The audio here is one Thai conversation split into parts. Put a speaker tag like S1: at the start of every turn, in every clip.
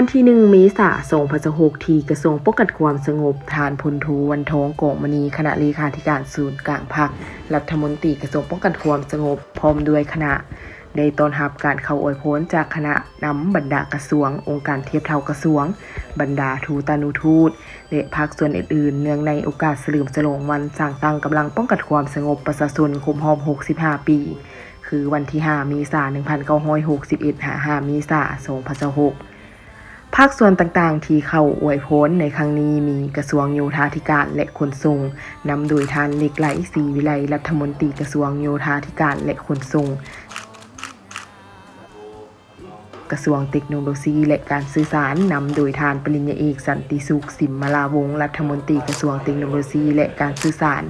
S1: วันที่1 เมษายน 2026ที่กระทรวงป้องกันความสงบฐานพลโทวันทองกองมณีคณะเลขาธิการศูนย์กลางพรรครัฐมนตรีกระทรวงป้องกันความสงบพร้อมด้วยคณะได้ต้อนรับการเข้าอวยพรจากคณะนำบรรดากระทรวงองค์การเทียบเท่ากระทรวงบรรดาทูตานุทูตและภาคส่วนอื่นๆเนื่องในโอกาสเฉลิมฉลองวันสร้างตั้งกำลังป้องกันความสงบประชาชนครบรอบ65 ปีคือวันที่5 เมษายน 1961 5 เมษายน 2026ภาคส่วนต่างๆที่เข้าอวยพรในครั้งนี้มีกระทรวงโยธาธิการและขนส่งนำโดยท่านเหล็กไหลศรีวิไลรัฐมนตรีกระทรวงโยธาธิการและขนส่งกระทรวงเทคโนโลยีและการสื่อสารนำโดยท่านปริญญาเอกสันติสุขสิมมาลาวงศ์รัฐมนตรีกระทรวงเทคโนโลยีและการสื่อสาร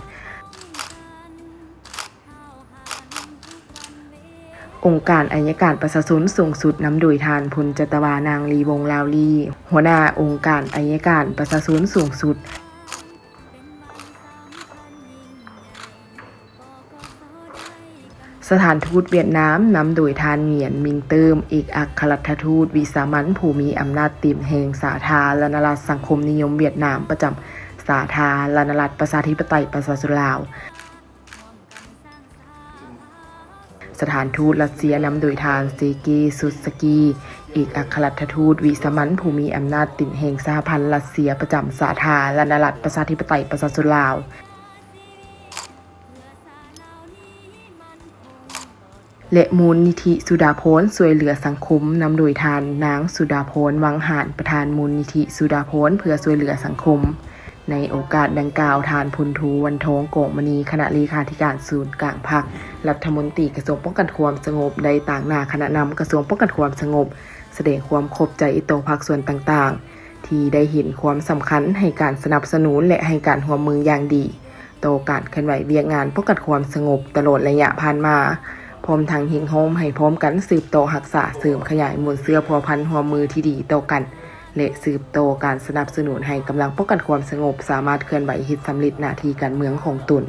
S1: องค์การอัยการประชาชนสูงสุดนำโดยท่านพลจัตวานางลีวงศ์ลาวลีหัวหน้าองค์การอัยการประชาชนสูงสุดสถานทูตเวียดนามนำโดยท่านเหงียนมิงเติมเอกอัครราชทูตวิสามัญผู้มีอำนาจเต็มแห่งสาธารณรัฐสังคมนิยมเวียดนามประจำสาธารณรัฐประชาธิปไตยประชาชนลาวสถานทูตรัสเซียนำโดยทานเซเกซุสกีเอกอัครราชทูตวิสามัญผู้มีอำนาจติ่นแห่งสหพันธ์รัสเซียประจำสาธารณรัฐประชาธิปไตยประชาชนลาวและมูลนิธิสุดาพรช่วยเหลือสังคมนำโดยทานนางสุดาพรวังหารประธานมูลนิธิสุดาพรเพื่อช่วยเหลือสังคมในโอกาสดังกล่าวทานพลโทวันทองกองมณีคณะเลขาธิการศูนย์กลางพรรครัฐมนตรีกระทรวงป้องกันความสงบได้ต่างหน้าคณะนำกระทรวงป้องกันความสงบแสดงความขอบใจต่อภาคส่วนต่างๆที่ได้เห็นความสำคัญให้การสนับสนุนและให้การร่วมมืออย่างดีต่อการเคลื่อนไหวเวียกงานป้องกันความสงบตลอดระยะผ่านมาพร้อมทางเฮงโฮมให้พร้อมกันสืบต่อรักษาเสริมขยายมูลเสื้อพัวพันหัวมือที่ดีต่อกันและสืบโตการสนับสนุนให้กำลังป้องกันความสงบสามารถเคลื่อนไหวเฮ็ดสำเร็จหน้าที่การเมืองของตน